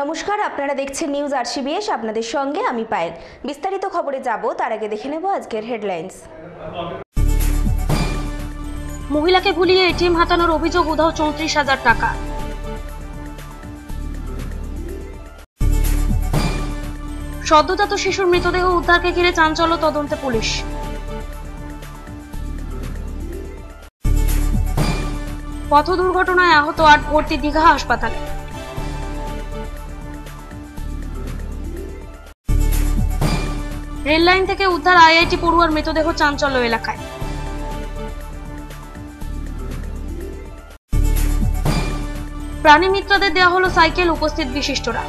নমস্কার, আপনারা দেখছেন নিউজ আরসিবিএস। আপনাদের সঙ্গে আমি পায়েল। বিস্তারিত খবরে যাব তার আগে দেখে নেব আজকের হেডলাইন্স। মহিলাকে ভুলিয়ে এটিএম হাতানোর অভিযোগ, উধাও 34,000 টাকা। সদ্যজাত শিশুর মৃতদেহ উদ্ধারকে ঘিরে চাঞ্চল্য, তদন্তে পুলিশ। পথ দুর্ঘটনায় আহত 8, ভর্তি দীঘা হাসপাতালে। রেল লাইন থেকে উদ্ধার আইআইটি পড়ুয়ার মৃতদেহ, চাঞ্চল্য এলাকায়। প্রাণী মিত্রদের দেওয়া হলো সাইকেল, উপস্থিত বিশিষ্টরা।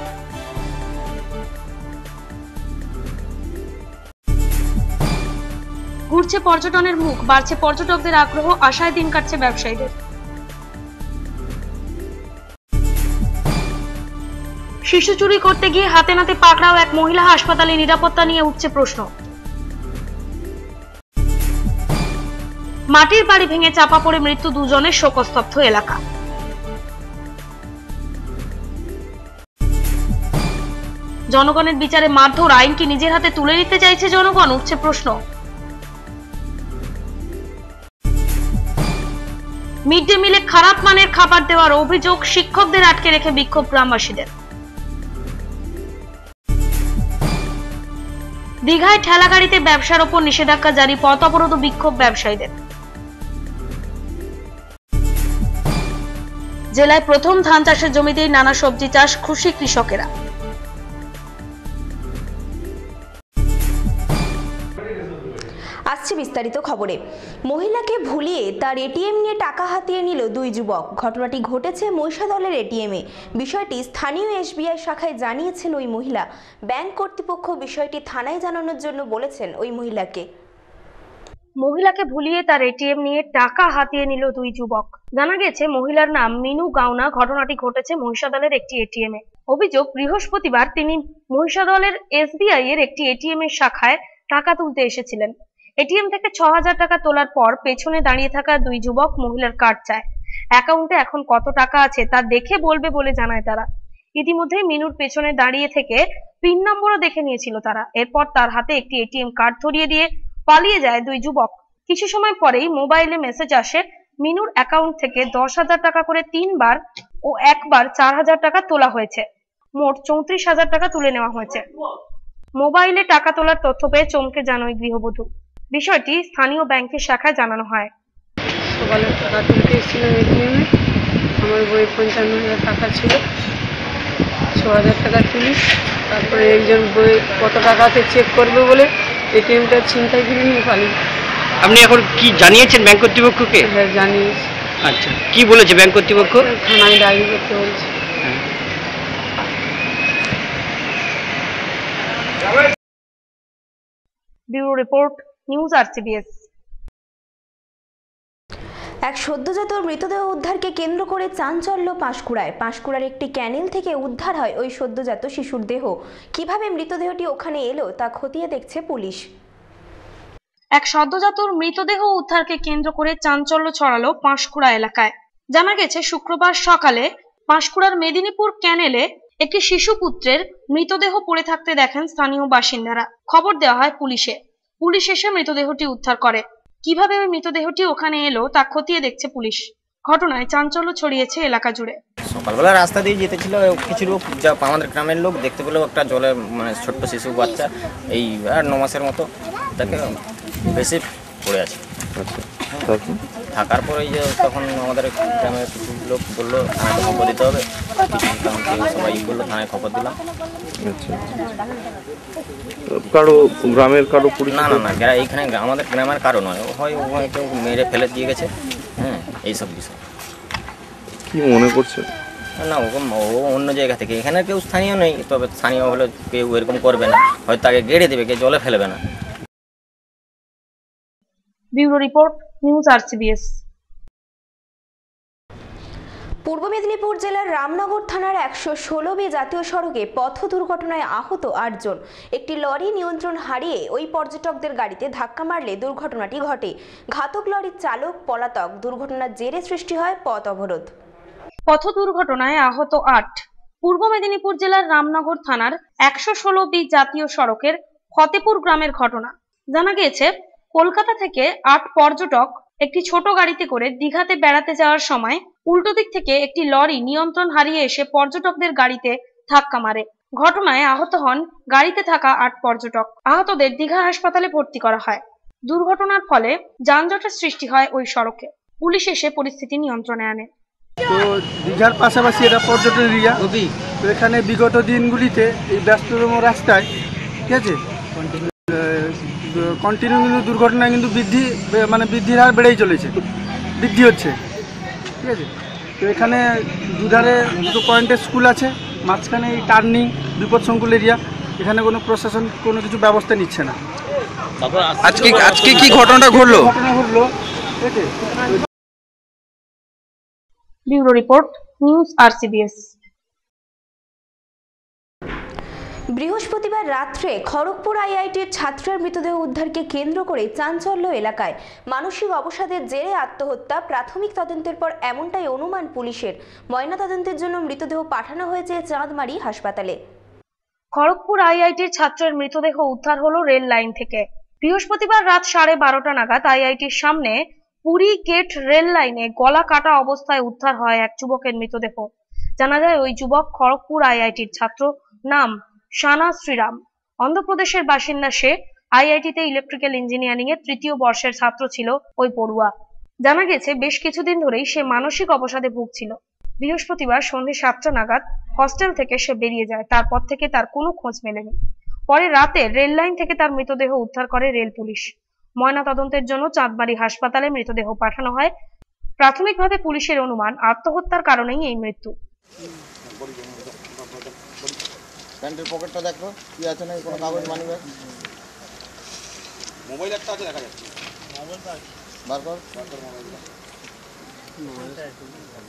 ঘুরছে পর্যটনের মুখ, বাড়ছে পর্যটকদের আগ্রহ, আশায় দিন কাটছে ব্যবসায়ীদের। শিশু চুরি করতে গিয়ে হাতে নাতে পাকড়াও এক মহিলা, হাসপাতালে নিরাপত্তা নিয়ে উঠছে প্রশ্ন। মাটির বাড়ি ভেঙে চাপা পড়ে মৃত্যু 2 জনের, শোকস্তব্ধ এলাকা। জনগণের বিচারে মারধর, আইন কি নিজের হাতে তুলে নিতে চাইছে জনগণ, উঠছে প্রশ্ন। মিড ডে মিলে খারাপ মানের খাবার দেওয়ার অভিযোগ, শিক্ষকদের আটকে রেখে বিক্ষোভ গ্রামবাসীদের। দীঘায় ঠেলা গাড়িতে ব্যবসার ওপর নিষেধাজ্ঞা জারি, পথ অবরোধ ও বিক্ষোভ ব্যবসায়ীদের। জেলায় প্রথম ধান চাষের জমিতেই নানা সবজি চাষ, খুশি কৃষকেরা। আসছে বিস্তারিত খবরে। মহিলাকে ভুলিয়ে তার এটিএম নিয়ে টাকা হাতিয়ে নিল 2 যুবক। ঘটনাটি ঘটেছে মহিষাদলের এটিএমে। বিষয়টি স্থানীয় এসবিআই শাখায় জানিয়েছেন ওই মহিলা। ব্যাংক কর্তৃপক্ষ বিষয়টি থানায় জানানোর জন্য বলেছেন ওই মহিলাকে। মহিলাকে ভুলিয়ে তার এটিএম নিয়ে টাকা হাতিয়ে নিল 2 যুবক। জানা গেছে মহিলার নাম মিনু গাওনা। ঘটনাটি ঘটেছে মহিষাদলের একটি এটিএমে। অভিযোগ, বৃহস্পতিবার তিনি মহিষাদলের এসবিআই এর একটি এটিএম এর শাখায় টাকা তুলতে এসেছিলেন। এটিএম থেকে 6,000 টাকা তোলার পর পেছনে দাঁড়িয়ে থাকা 2 যুবক মহিলার কার্ড চায়। অ্যাকাউন্টে এখন কত টাকা আছে তা দেখে বলবে বলে জানায় তারা। ইতিমধ্যে মিনুর পেছনে দাঁড়িয়ে থেকে পিন নম্বরও দেখে নিয়েছিল তারা। এরপর তার হাতে একটি এটিএম কার্ড ধরিয়ে দিয়ে পালিয়ে যায় 2 যুবক। কিছু সময় পরেই মোবাইলে মেসেজ আসে, মিনুর অ্যাকাউন্ট থেকে 10,000 টাকা করে 3 বার ও একবার 4,000 টাকা তোলা হয়েছে। মোট 34,000 টাকা তুলে নেওয়া হয়েছে। মোবাইলে টাকা তোলার তথ্য পেয়ে চমকে যান ওই গৃহবধূ। বিষয়টি স্থানীয় ব্যাংকের শাখায় জানানো হয়। সকালে টাকা তুলতে এসেছিলাম এটিএমে। আমার বই 55,000 টাকা ছিল। 6,000 টাকা তুলি। তারপরে একজন বই কত টাকা আছে চেক করবে বলে এটিএমটা ছিনতাই করে নিয়ে পালিয়ে। আপনি এখন কি জানিয়েছেন ব্যাংক কর্তৃপক্ষকে? হ্যাঁ, জানিয়েছি। আচ্ছা, কি বলেছে ব্যাংক কর্তৃপক্ষ? থানায় ডায়েরি করতে বলছে। Bureau report, news RCBS. এক সদ্যজাত মৃতদেহ উদ্ধারকে কেন্দ্র করে চাঞ্চল্য পাঁশকুড়ায়। পাঁশকুড়ার একটি ক্যানেল থেকে উদ্ধার হয় ওই সদ্যজাত শিশুর দেহ। কিভাবে মৃতদেহটি ওখানে এলো তা খতিয়ে দেখছে পুলিশ। এক সদ্যজাত মৃতদেহ উদ্ধারকে কেন্দ্র করে চাঞ্চল্য ছড়ালো পাঁশকুড়া এলাকায়। জানা গেছে শুক্রবার সকালে পাঁশকুড়ার মেদিনীপুর ক্যানেলে একটি শিশু পুত্রের মৃতদেহ পড়ে থাকতে দেখেন স্থানীয় বাসিন্দারা। খবর দেওয়া হয় পুলিশে। পুলিশ এসে মৃতদেহটি উদ্ধার করে। কিভাবে ওই মৃতদেহটি ওখানে এলো তা খতিয়ে দেখছে পুলিশ। ঘটনায় চাঞ্চল্য ছড়িয়েছে এলাকা জুড়ে। সকালবেলা রাস্তা দিয়ে যেতেছিল কিছু লোক, যা আমাদের গ্রামের লোক দেখতে পেলো একটা জলে ছোট্ট শিশু বাচ্চা, এই 9 মাসের মতো, তাকে বেশি পড়ে আছে। থাকার পরে যে তখন আমাদের গ্রামের কিছু লোক বললো থানায় খবর দিতে হবে। সবাই বললো, থানায় খবর দিলাম। কারো গ্রামের কারো না না না, এইখানে আমাদের গ্রামের কারো নয়, হয় কেউ মেরে ফেলে দিয়ে গেছে। হ্যাঁ, এইসব বিষয়। কি মনে করছে? না, ও অন্য জায়গা থেকে, এখানে কেউ স্থানীয় নেই। তবে স্থানীয় হলে কেউ এরকম করবে না, হয়তো তাকে গেড়ে দেবে, কেউ জলে ফেলবে না। Bureau report, news RCBS. Purba Medinipur জেলার রামনগর থানার 116B জাতীয় সড়কে পথ দুর্ঘটনায় আহত 8 জন। একটি লরি নিয়ন্ত্রণ হারিয়ে ওই পর্যটকদের গাড়িতে ধাক্কা মারলে দুর্ঘটনাটি ঘটে। ঘাতক লরির চালক পলাতক। দুর্ঘটনার জেরে সৃষ্টি হয় পথ অবরোধ। পথ দুর্ঘটনায় আহত 8। পূর্ব মেদিনীপুর জেলার রামনগর থানার 116B জাতীয় সড়কের ফতেপুর গ্রামের ঘটনা। জানা গিয়েছে, কলকাতা থেকে 8 পর্যটক একটি ছোট গাড়িতে করে দীঘাতে বেড়াতে যাওয়ার সময় উল্টো দিক থেকে একটি লরি নিয়ন্ত্রণ হারিয়ে এসে পর্যটকদের গাড়িতে ধাক্কা মারে। ঘটনায় আহত হন গাড়িতে থাকা 8 পর্যটক। আহতদের দীঘা হাসপাতালে ভর্তি করা হয়। দুর্ঘটনার ফলে যানজটের সৃষ্টি হয় ওই সড়কে। পুলিশ এসে পরিস্থিতি নিয়ন্ত্রণে আনে। তো দীঘার পাশাপাশি এটা পর্যটন এরিয়া। তো এখানে বিগত দিনগুলিতে এই ব্যস্ততম রাস্তায় ঠিক আছে কন্টিনিউ কিন্তু দুর্ঘটনা কিন্তু বৃদ্ধির হার বেড়েই চলেছে, বৃদ্ধি হচ্ছে ঠিক আছে। তো এখানে দুধারে দুটো পয়েন্টে স্কুল আছে, মাঝখানে এই টার্নিং বিপদসংকুল এরিয়া। এখানে কোনো প্রশাসন কোনো কিছু ব্যবস্থা নিচ্ছে না। আজকে কি ঘটনা ঘটলো ঠিক আছে। Bureau report, news RCBS। বৃহস্পতিবার রাত্রে খড়গপুর আইআইটির ছাত্রের মৃতদেহ উদ্ধারকে কেন্দ্র করে চাঞ্চল্য এলাকায়। মানসিক অবসাদের জেরে আত্মহত্যা, প্রাথমিক তদন্তের পর এমনটাই অনুমান পুলিশের। ময়নাতদন্তের জন্য মৃতদেহ পাঠানো হয়েছে চাঁদমারি হাসপাতালে। খড়গপুর আইআইটির ছাত্রের মৃতদেহ উদ্ধার হলো রেল লাইন থেকে। বৃহস্পতিবার রাত 12:30 নাগাদ আইআইটির সামনে পুরী গেট রেল লাইনে গলা কাটা অবস্থায় উদ্ধার হয় এক যুবকের মৃতদেহ। জানা যায় ওই যুবক খড়গপুর আইআইটির ছাত্র, নাম শানা শ্রীরাম। অন্ধ্রপ্রদেশের বাসিন্দা সে। আইআইটিতে ইলেকট্রিক্যাল ইঞ্জিনিয়ারিং এর 3য় বর্ষের ছাত্র ছিল ওই পড়ুয়া। জানা গেছে বেশ কিছুদিন ধরেই সে মানসিক অবসাদে ভুগছিল। বৃহস্পতিবার সন্ধ্যে 7টা নাগাদ হস্টেল থেকে সে বেরিয়ে যায়। তারপর থেকে তার কোনো খোঁজ মেলেনি। পরে রাতে রেল লাইন থেকে তার মৃতদেহ উদ্ধার করে রেল পুলিশ। ময়নাতদন্তের জন্য চাঁদমারি হাসপাতালে মৃতদেহ পাঠানো হয়। প্রাথমিকভাবে পুলিশের অনুমান আত্মহত্যার কারণেই এই মৃত্যু। প্যান্টের পকেটটা দেখো কি আছে নাকি কোনো কাগজ মানিব্যাগ মোবাইল একটা আছে দেখা যাচ্ছে মোবাইলটা বার কর মোবাইলটা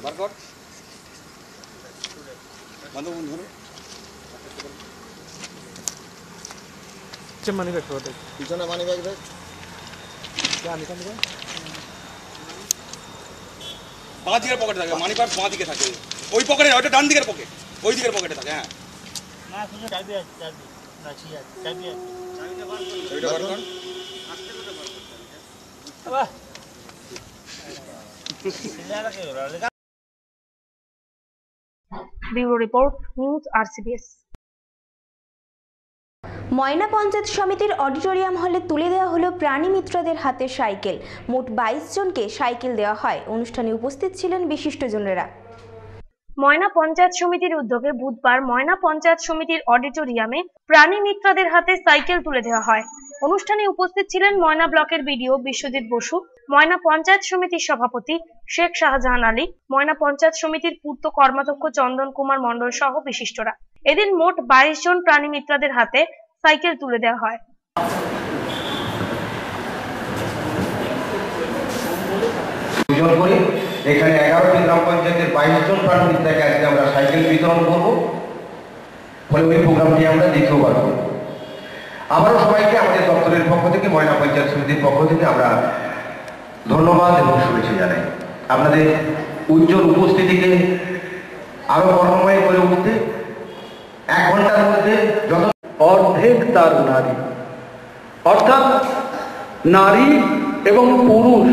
বার কর বন্ধ ধরো মানিব্যাগ পিছনে মানিব্যাগ দেখ বাঁ দিকের পকেটে থাকে মানিব্যাগ, বাঁ দিকে থাকে ওই পকেটে, ওইটা ডান দিকের পকেট, ওই দিকের পকেটে থাকে। হ্যাঁ ব্যুরো রিপোর্ট, নিউজ RCBS। ময়না পঞ্চায়েত সমিতির অডিটোরিয়াম হলে তুলে দেওয়া হলো প্রাণী মিত্রদের হাতে সাইকেল। মোট 22 জনকে সাইকেল দেওয়া হয়। অনুষ্ঠানে উপস্থিত ছিলেন বিশিষ্টজনেরা। ময়না পঞ্চায়েত সমিতির উদ্যোগে বুধবার ময়না পঞ্চায়েত সমিতির অডিটোরিয়ামে প্রাণী মিত্রদের হাতে সাইকেল তুলে দেওয়া হয়। অনুষ্ঠানে উপস্থিত ছিলেন ময়না ব্লকের বিডিও বিশ্বজিৎ বসু, ময়না পঞ্চায়েত সমিতির সভাপতি শেখ শাহজাহান আলী, ময়না পঞ্চায়েত সমিতির পূর্ত কর্মাধ্যক্ষ চন্দন কুমার মণ্ডল সহ বিশিষ্টরা। এদিন মোট 22 জন প্রাণী মিত্রদের হাতে সাইকেল তুলে দেওয়া হয়। এখানে 11টি গ্রাম পঞ্চায়েতের 22 জন প্রাণী মিত্রকে আজকে আমরা সাইকেল বিতরণ করব। ফলে ওই প্রোগ্রামটি আমরা দ্বিতীয়বার করব। আবারও সবাইকে আমাদের দপ্তরের পক্ষ থেকে, ময়না পঞ্চায়েত সমিতির পক্ষ থেকে আমরা ধন্যবাদ এবং শুভেচ্ছা জানাই। আপনাদের উজ্জ্বল উপস্থিতিকে আরো বর্ণময় করে উঠতে 1 ঘন্টার মধ্যে যত অর্ধেক তার নারী, অর্থাৎ নারী এবং পুরুষ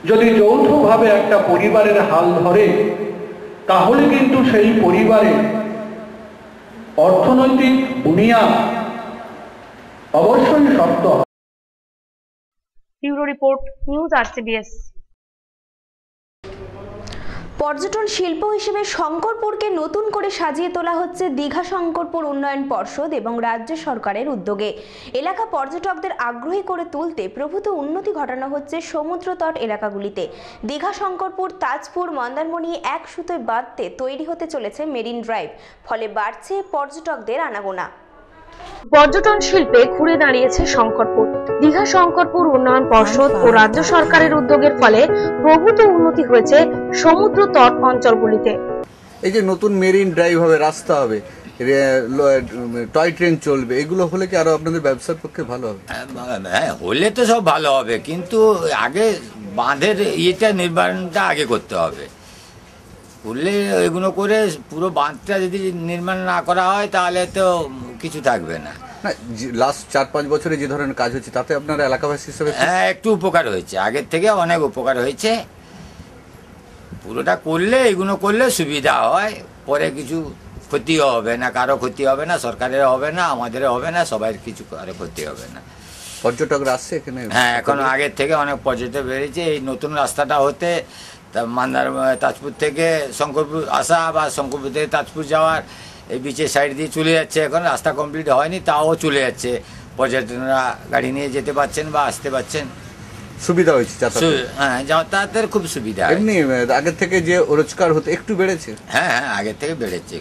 যদি যৌথভাবে একটা পরিবারের হাল ধরে তাহলে কিন্তু সেই পরিবারের অর্থনৈতিক বুনিয়াদ অবশ্যই শক্ত হয়। Bureau report, news RCBS। পর্যটন শিল্প হিসেবে শঙ্করপুরকে নতুন করে সাজিয়ে তোলা হচ্ছে দীঘা শঙ্করপুর উন্নয়ন পর্ষদ এবং রাজ্য সরকারের উদ্যোগে। এলাকা পর্যটকদের আগ্রহী করে তুলতে প্রভূত উন্নতি ঘটানো হচ্ছে সমুদ্র তট এলাকাগুলিতে। দীঘা শঙ্করপুর, তাজপুর, মন্দারমণি এক সুতোয় বাঁধতে তৈরি হতে চলেছে মেরিন ড্রাইভ। ফলে বাড়ছে পর্যটকদের আনাগোনা। পর্যটন শিল্পে ঘুরে দাঁড়িয়েছে শঙ্করপুর। দীঘা শঙ্করপুর উন্নয়ন পর্ষদ ও রাজ্য সরকারের উদ্যোগের ফলে প্রভূত উন্নতি হয়েছে সমুদ্র তট অঞ্চলগুলিতে। এই যে নতুন মেরিন ড্রাইভ হবে, রাস্তা হবে, টয় ট্রেন চলবে, এগুলো হলে কি আরো আপনাদের ব্যবসার পক্ষে ভালো হবে? হ্যাঁ, হলে তো সব ভালো হবে, কিন্তু আগে বাঁধের ইয়েটা নির্মাণটা আগে করতে হবে। করলে এগুলো করে পুরো বাঁধটা যদি নির্মাণ না করা হয় তাহলে তো কিছু থাকবে না। না, লাস্ট 4-5 বছরে যে ধরনের কাজ হচ্ছে তাতে আপনার এলাকাবাসী হিসেবে হ্যাঁ, একটু উপকার হয়েছে, আগের থেকে অনেক উপকার হয়েছে। পুরোটা করলে এগুলো করলে সুবিধা হয়, পরে কিছু ক্ষতিও হবে না, কারো ক্ষতি হবে না, সরকারের হবে না, আমাদের হবে না, সবাই কিছু কারো ক্ষতি হবে না। পর্যটকরা আসছে এখানে? হ্যাঁ, এখন আগের থেকে অনেক পর্যটক বেড়েছে। এই নতুন রাস্তাটা হতে মান্দার তাজপুর থেকে শঙ্করপুর আসা বা শঙ্করপুর থেকে তাজপুর যাওয়ার এই বিচের সাইড দিয়ে চলে যাচ্ছে। এখন রাস্তা কমপ্লিট হয়নি, তাও চলে যাচ্ছে, পর্যটকরা গাড়ি নিয়ে যেতে পারছেন বা আসতে পারছেন, সুবিধা হয়েছে। হ্যাঁ, যাতায়াতের খুব সুবিধা। এমনি আগের থেকে যে রোজগার হতো একটু বেড়েছে? হ্যাঁ হ্যাঁ, আগের থেকে বেড়েছে,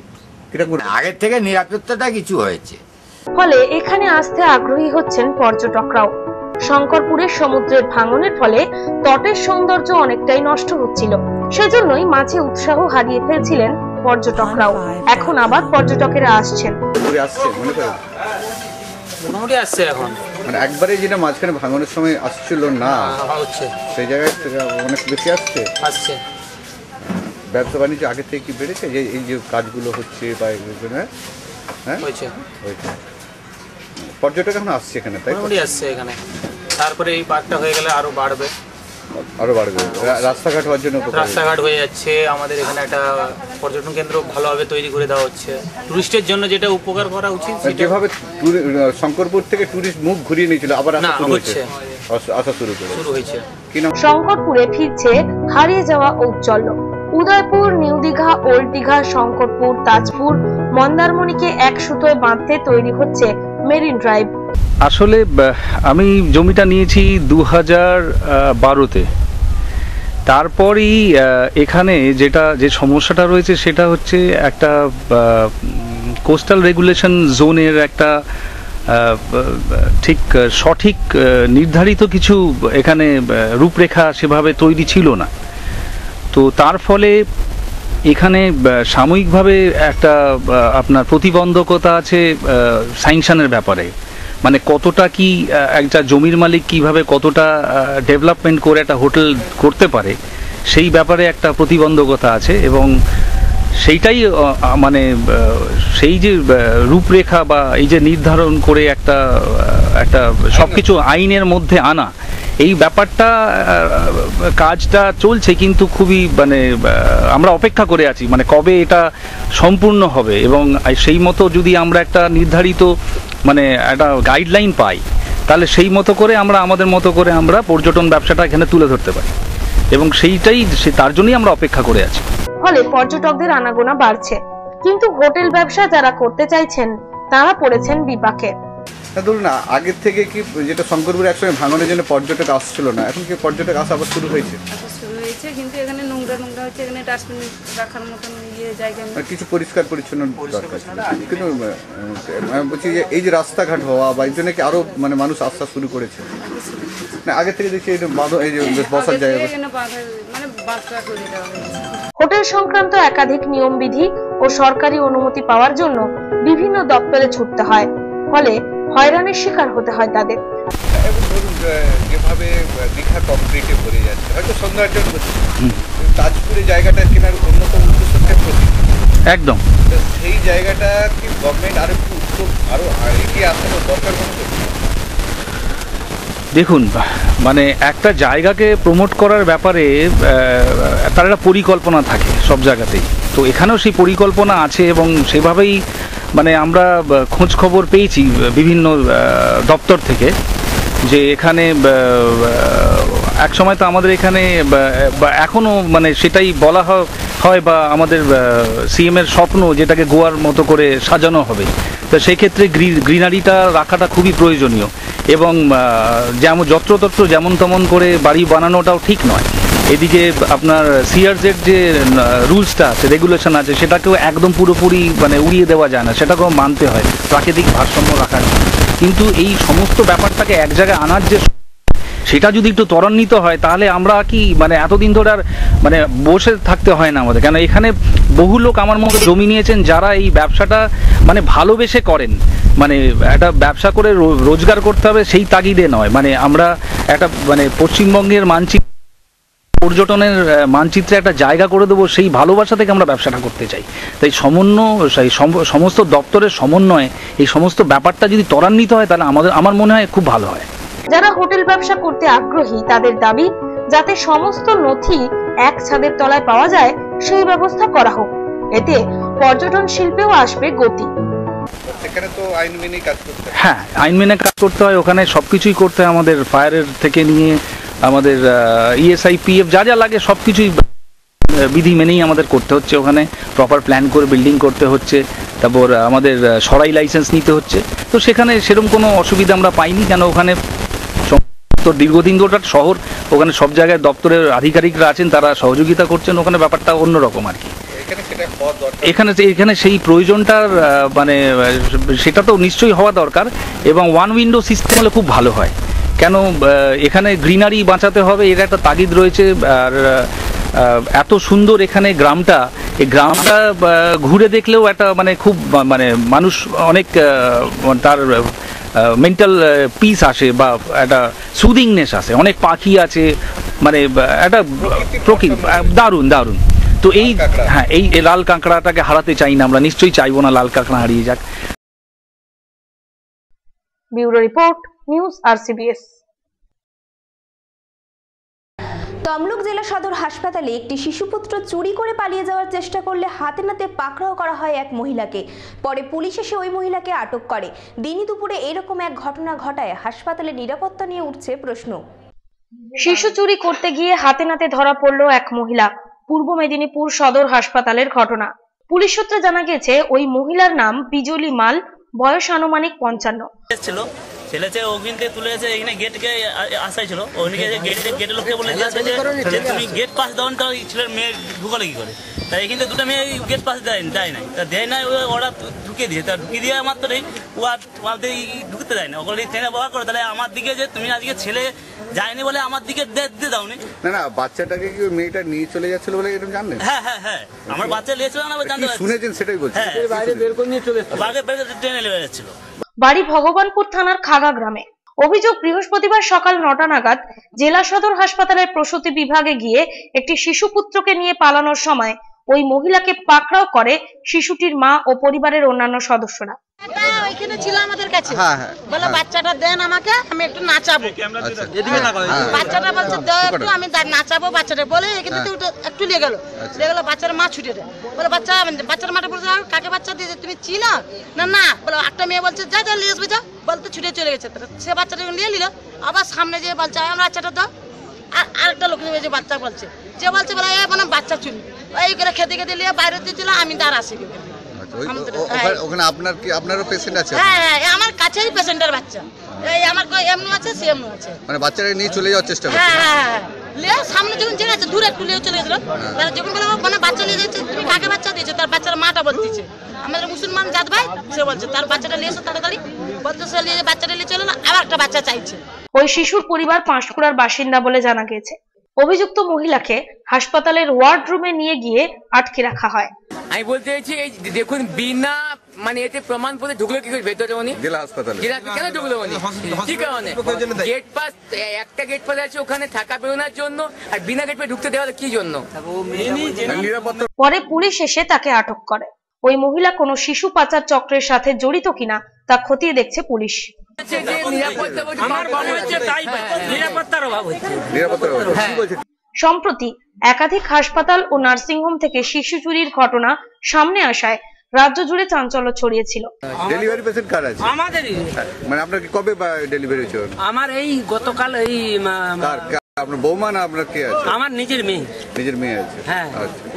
আগের থেকে নিরাপত্তাটা কিছু হয়েছে। ফলে এখানে আসতে আগ্রহী হচ্ছেন পর্যটকরাও। শঙ্করপুরের সমুদ্রের ভাঙনের ফলে তটের সৌন্দর্য অনেকটাই নষ্ট হচ্ছিল, সেজন্যই মাঝে উৎসাহ হারিয়ে ফেলছিলেন পর্যটকরাও। এখন আবার পর্যটকেরা আসছেন। মোটামুটি আসছে এখন, মানে একবারে যেটা মাঝখানে ভাঙনের সময় আসছিল না, সেই জায়গায় অনেক বেশি আসছে। ব্যবসা বাণিজ্য আগে থেকে কি বেড়েছে যে এই যে কাজগুলো হচ্ছে বা হ্যাঁ হয়েছে? পর্যটক এখন আসছে এখানে, তাই মোটামুটি আসছে এখানে। তারপরে এই পার্কটা হয়ে গেলে আরো বাড়বে। রাস্তাঘাট হওয়ার জন্য রাস্তাঘাট হয়ে যাচ্ছে, আমাদের এখানে একটা পর্যটন কেন্দ্র ভালোভাবে তৈরি করে দেওয়া হচ্ছে। টুরিস্টের জন্য যেটা উপকার করা উচিত, যেভাবে শঙ্করপুর থেকে টুরিস্ট মুখ ঘুরিয়ে নিয়েছিল, আবার আসা শুরু হয়েছে। শঙ্করপুরে ফিরছে হারিয়ে যাওয়া ঔজ্জ্বল্য। উদয়পুর, নিউ দীঘা, ওল্ড দীঘা, শঙ্করপুর, তাজপুর, মন্দারমণিকে এক সুতোয় বাঁধতে তৈরি হচ্ছে মেরিন ড্রাইভ। আসলে আমি জমিটা নিয়েছি 2012-তে। তারপরই এখানে যে সমস্যাটা রয়েছে সেটা হচ্ছে একটা কোস্টাল রেগুলেশন জোনের একটা ঠিক সঠিক নির্ধারিত কিছু এখানে রূপরেখা সেভাবে তৈরি ছিল না। তো তার ফলে এখানে সাময়িকভাবে একটা আপনার প্রতিবন্ধকতা আছে স্যাংশনের ব্যাপারে, মানে কতটা কি একটা জমির মালিক কিভাবে কতটা ডেভেলপমেন্ট করে একটা হোটেল করতে পারে সেই ব্যাপারে একটা প্রতিবন্ধকতা আছে। এবং সেইটাই মানে সেই যে রূপরেখা বা এই যে নির্ধারণ করে একটা সবকিছু আইনের মধ্যে আনা, এই ব্যাপারটা কাজটা চলছে, কিন্তু খুবই মানে আমরা অপেক্ষা করে আছি মানে কবে এটা সম্পূর্ণ হবে। এবং সেই মতো যদি আমরা একটা নির্ধারিত মানে একটা গাইডলাইন পাই, তাহলে সেই মতো করে আমরা আমাদের মতো করে আমরা পর্যটন ব্যবসাটা এখানে তুলে ধরতে পারি, এবং তার জন্যই আমরা অপেক্ষা করে আছি। ফলে পর্যটকদের আনাগোনা বাড়ছে, কিন্তু হোটেল ব্যবসা যারা করতে চাইছেন তারা পড়েছেন বিপাকে। ধরুন না, আগের থেকে কি যেটা শঙ্করপুরে একসময় ভাঙনের জন্য পর্যটক আসছিল না, এখন কি পর্যটক আসা আবার শুরু হয়েছে? কিন্তু এখানে নোংরা হচ্ছে, এখানে ডাস্টবিন রাখার মতন জায়গা কিছু পরিষ্কার পরিচ্ছন্ন দরকার। কিন্তু বলছি যে এই যে রাস্তাঘাট হওয়া বা এই জন্য কি আরো মানে মানুষ আসা শুরু করেছে না? আগে থেকে দেখছি এই যে বসার জায়গা হোটেল সংক্রান্ত একাধিক নিয়মবিধি ও সরকারি অনুমতি পাওয়ার জন্য বিভিন্ন দপ্তরে ছুটতে হয়, ফলে হয়রানির শিকার হতে হয় তাদের। যেভাবে দীঘা কংক্রিটে ভরে যাচ্ছে, হয়তো সৌন্দর্য তাজপুরে জায়গাটা কেনার অন্যতম উদ্দেশ্য একদম সেই জায়গাটা কি গভর্নমেন্ট আরো একটু উদ্যোগ আরো এগিয়ে আসার দরকার মনে করছে? দেখুন, মানে একটা জায়গাকে প্রমোট করার ব্যাপারে তার একটা পরিকল্পনা থাকে সব জায়গাতেই, তো এখানেও সেই পরিকল্পনা আছে এবং সেভাবেই মানে আমরা খোঁজ খবর পেয়েছি বিভিন্ন দপ্তর থেকে যে এখানে এক সময় তো আমাদের এখানে এখনও মানে সেটাই বলা হয় বা আমাদের সিএমের স্বপ্ন যেটাকে গোয়ার মতো করে সাজানো হবে, তো সেই ক্ষেত্রে গ্রিনারিটা রাখাটা খুবই প্রয়োজনীয়। এবং যেমন যত্রতত্র যেমন তেমন করে বাড়ি বানানোটাও ঠিক নয়। এদিকে আপনার সিআরজেড যে রুলসটা আছে, রেগুলেশন আছে, সেটাকেও একদম পুরোপুরি মানে উড়িয়ে দেওয়া যায় না, সেটাকেও মানতে হয়, প্রাকৃতিক ভারসাম্য রাখার। কিন্তু এই সমস্ত ব্যাপারটাকে এক জায়গায় আনার যে সেটা যদি একটু ত্বরান্বিত হয়, তাহলে আমরা কি মানে এতদিন ধরে আর মানে বসে থাকতে হয় না আমাদের। কেন এখানে বহু লোক আমার মতো জমি নিয়েছেন যারা এই ব্যবসাটা মানে ভালোবেসে করেন, মানে একটা ব্যবসা করে রোজগার করতে হবে সেই তাগিদে নয়। মানে আমরা একটা মানে পশ্চিমবঙ্গের মানচিত্র পর্যটনের মানচিত্রে একটা জায়গা করে দেবো, সেই ভালোবাসা থেকে আমরা ব্যবসাটা করতে চাই। তাই সমস্ত দপ্তরের সমন্বয়ে এই সমস্ত ব্যাপারটা যদি ত্বরান্বিত হয় তাহলে আমার মনে হয় খুব ভালো হয়। যারা হোটেল ব্যবসা করতে আগ্রহী তাদের দাবি যাতে সমস্ত নথি এক ছাদের তলায় পাওয়া যায় সেই ব্যবস্থা করা হোক, এতে পর্যটন শিল্পেও আসবে গতি। সেখানে তো আইন মেনেই কাজ করতে হয়। হ্যাঁ, আইন মেনে কাজ করতে হয়, ওখানে সবকিছুই করতে হয়, আমাদের ফায়ারের থেকে নিয়ে আমাদের ইএসআই পিএফ যা যা লাগে সবকিছুই বিধি মেনেই আমাদের করতে হচ্ছে। ওখানে প্রপার প্ল্যান করে বিল্ডিং করতে হচ্ছে, তারপর আমাদের সরাই লাইসেন্স নিতে হচ্ছে। তো সেখানে সেরকম কোনো অসুবিধা আমরা পাইনি, কেন ওখানে তো দীর্ঘদিন ধরে শহর, ওখানে সব জায়গায় দপ্তরের আধিকারিকরা আছেন, তারা সহযোগিতা করছেন, ওখানে ব্যাপারটা অন্যরকম আর কি। এখানে সেই প্রয়োজনটার মানে সেটা তো নিশ্চয়ই হওয়া দরকার, এবং ওয়ান উইন্ডো সিস্টেম হলে খুব ভালো হয়। কেন এখানে গ্রিনারি বাঁচাতে হবে, এর একটা তাগিদ রয়েছে। আর এত সুন্দর এখানে গ্রামটা, এই গ্রামটা ঘুরে দেখলেও একটা মানে খুব মানে মানুষ অনেক তার মেন্টাল পিস আসে বা একটা সুদিংনেস আসে, অনেক পাখি আছে, মানে একটা প্রকৃতি দারুণ দারুণ। তো এই হ্যাঁ, এই লাল কাঁকড়াটাকে হারাতে চাই না আমরা, নিশ্চয়ই চাইবো না লাল কাঁকড়া হারিয়ে যাক। Bureau report, news RCBS। Tamluk জেলা সদর হাসপাতালে একটি শিশুপুত্র চুরি করে পালিয়ে যাওয়ার চেষ্টা করলে হাতে নাতে পাকড়াও করা হয় এক মহিলাকে। পরে পুলিশ এসে ওই মহিলাকে আটক করে। দিনই দুপুরে এরকম এক ঘটনা ঘটায় হাসপাতালের নিরাপত্তা নিয়ে উঠছে প্রশ্ন। শিশু চুরি করতে গিয়ে হাতে নাতে ধরা পড়ল এক মহিলা। পূর্ব মেদিনীপুর সদর হাসপাতালের ঘটনা। পুলিশ সূত্রে জানা গেছে ওই মহিলার নাম বিজলি মাল, বয়স আনুমানিক 55। ছেলেছে ওখানে তুলে এসে এখানে গেটকে আসাই ছিল, ওখানে গেটের লোককে বলে যে তুমি গেট পাস দাও না, ছেলের মেয়ে ঢুকালে কি করে। তাই এখানে দুটো মেয়ে গেট পাস দেয় নাই, তা দেয় নাই, ওরা ঢুকিয়ে দিয়ে, তা ঢুকিয়ে দিয়ে মাত্রই ও আর ঢুকতে দেয় না। ওগুলো ট্রেনে ব্যবহার করে, তাহলে আমার দিকে যে তুমি আজকে ছেলে যায়নি বলে আমার দিকে দিয়ে দাওনি। না না, বাচ্চাটাকে কি মেয়েটা নিয়ে চলে যাচ্ছিল বলে এরকম জানলেন? হ্যাঁ হ্যাঁ হ্যাঁ, আমার বাচ্চা নিয়েছিল না, জানতে শুনেছেন সেটাই বলছি। বাইরে বের করে নিয়ে চলে বাইরে বের করে ট্রেনে নিয়ে যাচ্ছিল। বাড়ি ভগবানপুর থানার খাগা গ্রামে। অভিযোগ, বৃহস্পতিবার সকাল 9টা নাগাদ জেলা সদর হাসপাতালের প্রসূতি বিভাগে গিয়ে একটি শিশুপুত্রকে নিয়ে পালানোর সময় ওই মহিলাকে পাকড়াও করে শিশুটির মা ও পরিবারের অন্যান্য সদস্যরা। ওইখানে ছিল আমাদের কাছে, বলে বাচ্চাটা দেন আমাকে, আমি একটু নাচাবো। বাচ্চাটা বলছে একটু আমি নাচাবো বাচ্চাটা, বলে এখানে একটু নিয়ে গেল, বাচ্চার মা ছুটে দেয়, বলে বাচ্চার মাঠে বলছে কাকে বাচ্চা দিয়েছে তুমি চিনো না? না বলে একটা মেয়ে বলছে যা যা নিয়ে আসবে, যা বলতে ছুটে চলে গেছে। সে বাচ্চাটা নিয়ে নিল, আবার সামনে যেয়ে বলছে আমার বাচ্চাটা দাও। আর আরেকটা লোক যে বাচ্চা বলছে, যে বলছে বলে মানে বাচ্চা চুরি, এই করে খেতে খেতে নিয়ে বাইরে দিয়েছিল, আমি তার আসি। ওখানে আপনার কি আপনারও পেশেন্ট আছে? হ্যাঁ হ্যাঁ, আমার কাছেই পেশেন্টের বাচ্চা, এই আমার এমনি আছে সে এমনি আছে, মানে বাচ্চাটাকে নিয়ে চলে যাওয়ার চেষ্টা করছে। হ্যাঁ হ্যাঁ, লিয়ে সামনে যখন চলে গেছে, দূরে একটু লিয়ে চলে গেছিল, যখন বলে মানে বাচ্চা নিয়ে যাচ্ছে, তুমি কাকে বাচ্চা দিয়েছে? তার বাচ্চার মাটা বলতেছে, আমাদের মুসলমান জাত ভাই, সে বলছে তার বাচ্চাটা নিয়ে এসে তাড়াতাড়ি, বলতে সে নিয়ে বাচ্চাটা নিয়ে চলে না, আবার একটা বাচ্চা চাইছে। ওই শিশুর পরিবার পাঁশকুড়ার বাসিন্দা বলে জানা গেছে। অভিযুক্ত মহিলাকে হাসপাতালের ওয়ার্ড রুমে নিয়ে গিয়ে আটকে রাখা হয়। আমি বলতে চাইছি এই দেখুন, বিনা মানে এতে প্রমাণ পত্রে ঢুকলো কি করে ভেতরে? উনি জেলা হাসপাতালে কেন ঢুকলো উনি? ঠিক কারণে গেট পাস, একটা গেট পাস আছে ওখানে থাকা বেরোনোর জন্য, আর বিনা গেট পাস ঢুকতে দেওয়া কি জন্য? পরে পুলিশ এসে তাকে আটক করে। ওই মহিলা কোনো শিশু পাচার চক্রের সাথে জড়িত কিনা তা খতিয়ে দেখছে পুলিশ। সম্প্রতি একাধিক হাসপাতাল ও নার্সিংহোম থেকে শিশু চুরির ঘটনা সামনে আসায় রাজ্য জুড়ে চাঞ্চল্য ছড়িয়েছিল। ডেলিভারি পেশেন্ট কার আছে? আমাদেরই। মানে আপনার কি কবে ডেলিভারি হয়েছে? আমার এই গতকাল। এই আপনার বৌমা না আপনার কে আছে? আমার নিজের মেয়ে। নিজের মেয়ে আছে? হ্যাঁ,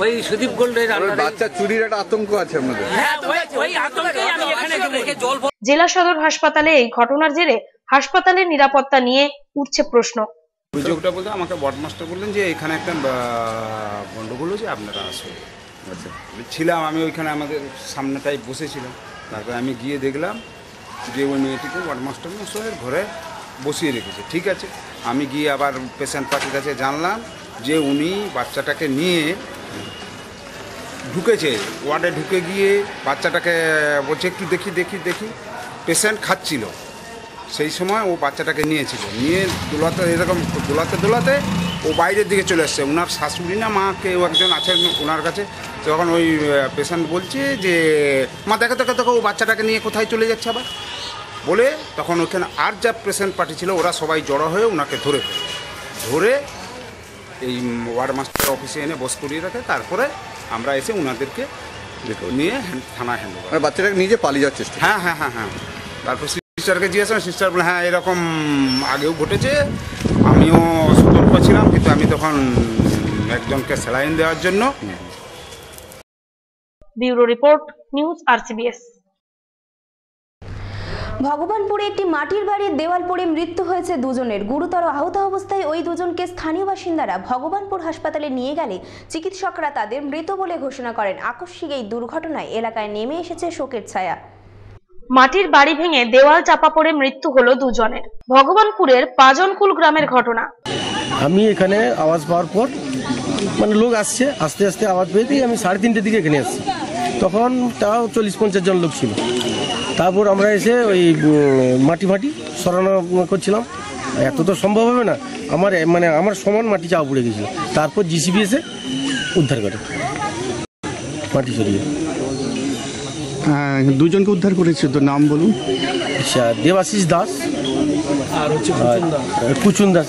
ওই সুদীপ গোল্ডের বাচ্চা চুরির একটা আতঙ্ক আছে আপনাদের? হ্যাঁ, ওই আতঙ্কে আমি এখানে জল। জেলা সদর হাসপাতালে এই ঘটনার জেরে হাসপাতালের নিরাপত্তা নিয়ে উঠছে প্রশ্ন। অভিযোগটা বলতে আমাকে ওয়ার্ডমাস্টার বললেন যে এখানে একটা গন্ডগোল হয়েছে, আপনারা আসুন। আচ্ছা, ছিলাম আমি ওইখানে, আমাদের সামনেটাই বসেছিলাম। তারপরে আমি গিয়ে দেখলাম যে ওই মেয়েটিকে ওয়ার্ডমাস্টার মশাইয়ের ঘরে বসিয়ে রেখেছে। ঠিক আছে, আমি গিয়ে আবার পেশেন্ট পার্টির কাছে জানলাম যে উনি বাচ্চাটাকে নিয়ে ঢুকেছে ওয়ার্ডে, ঢুকে গিয়ে বাচ্চাটাকে বলছে একটু দেখি দেখি দেখি, পেশেন্ট খাচ্ছিল, সেই সময় ও বাচ্চাটাকে নিয়েছিল, নিয়ে দোলাতে এরকম দোলাতে দোলাতে ও বাইরের দিকে চলে আসছে। ওনার শাশুড়ি না মা কেউ একজন আছেন ওনার কাছে, তখন ওই পেশেন্ট বলছে যে মা দেখো দেখো দেখো ও বাচ্চাটাকে নিয়ে কোথায় চলে যাচ্ছে আবার বলে, তখন ওখানে আর যা পেশেন্ট পার্টি ছিল ওরা সবাই জড়ো হয়ে ওনাকে ধরে এই ওয়ার্ড মাস্টার অফিসে এনে বস করিয়ে রাখে। তারপরে আমরা এসে ওনাদেরকে নিয়ে থানায় হ্যান্ড ওভার। বাচ্চাটাকে নিজে পালিয়ে যাওয়ার চেষ্টা। হ্যাঁ হ্যাঁ হ্যাঁ হ্যাঁ। তারপর সিস্টারকে জিজ্ঞাসা, সিস্টার বলে হ্যাঁ এরকম আগেও ঘটেছে, আমিও সতর্ক ছিলাম, কিন্তু আমি তখন একজনকে স্যালাইন দেওয়ার জন্য। Bureau report, news RCBS। ভগবানপুরে একটি মাটির বাড়ির দেওয়াল পড়ে মৃত্যু হয়েছে দুজনের। গুরুতর আহত অবস্থায় ওই দুজনকে স্থানীয় বাসিন্দারা ভগবানপুর হাসপাতালে নিয়ে গেলে চিকিৎসকরা তাদের মৃত বলে ঘোষণা করেন। আকস্মিক এই দুর্ঘটনায় এলাকায় নেমে এসেছে শোকের ছায়া। মাটির বাড়ি ভেঙে দেওয়াল চাপা পড়ে মৃত্যু হলো দুজনের। ভগবানপুরের পাজনকুল গ্রামের ঘটনা। আমি এখানে আওয়াজ পাওয়ার পর মানে লোক আসছে, আস্তে আস্তে আওয়াজ পেয়েতেই আমি 3:30টার দিকে এখানে আসছি। তখন তাও 40-50 জন লোক ছিল। তারপর আমরা এসে ওই মাটি সরানো করছিলাম। এত তো সম্ভব হবে না, আমার সমান মাটি চাপা পড়ে গেছিল। তারপর জিসিবি এসে উদ্ধার করে মাটি সরিয়ে। দুজনকে উদ্ধার করেছে, তো নাম বলুন। আচ্ছা, দেবাশিস দাস আর হচ্ছে কুচুন দাস।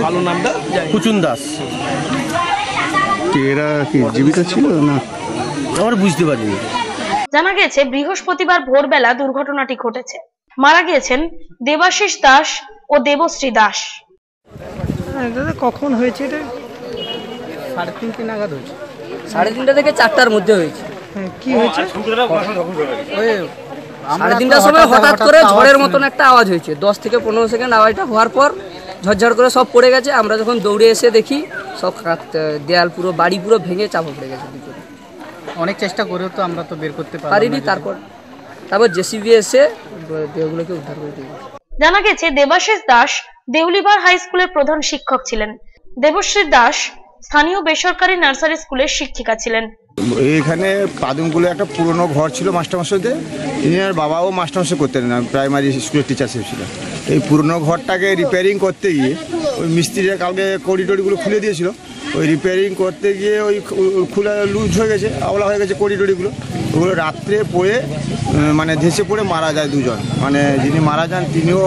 ভালো নামটা কুচুন দাস। এরা কি জীবিত ছিল না আমরা বুঝতে পারিনি। জানা গেছে বৃহস্পতিবার ভোরবেলা দুর্ঘটনাটি ঘটেছে। মারা গিয়েছেন দেবাশিস দাস ও দেবশ্রী দাস। কখন হয়েছে? এটা 3:30 নাগাদ হয়েছে। 3:30 থেকে 4টার মধ্যে হয়েছে। কি হয়েছে? ওই 3:30টার সময় হঠাৎ করে ঝড়ের মতন একটা আওয়াজ হয়েছে। 10 থেকে 15 সেকেন্ড আওয়াজটা হওয়ার পর ঝরঝর করে সব পড়ে গেছে। আমরা যখন দৌড়ে এসে দেখি সব দেয়াল পুরো বাড়ি পুরো ভেঙে চাপা পড়ে গেছে। অনেক চেষ্টা করেও তো আমরা তো বের করতে পারিনি। তারপর জেসিবি এসে দেহগুলোকে উদ্ধার করে দিয়েছে। জানা গেছে দেবাশিস দাস দেউলিবার হাই স্কুলের প্রধান শিক্ষক ছিলেন। দেবশ্রী দাস স্থানীয় বেসরকারি নার্সারি স্কুলের শিক্ষিকা ছিলেন। এখানে পাদুমগুলো একটা পুরনো ঘর ছিল মাস্টারমশাইদের। ইনার বাবাও মাস্টারমশাই করতেন না, প্রাইমারি স্কুলের টিচারশিপ ছিল। এই পুরনো ঘরটাকে রিপেয়ারিং করতে গিয়ে ওই মিস্ত্রিরা কালকে করিডোরগুলো খুলে দিয়েছিল। ওই রিপেয়ারিং করতে গিয়ে ওই খুলে লুজ হয়ে গেছে, আওলা হয়ে গেছে করিডোরগুলো। ওগুলো রাত্রে পড়ে মানে ধেসে পড়ে মারা যায় দুজন। মানে যিনি মারা যান তিনিও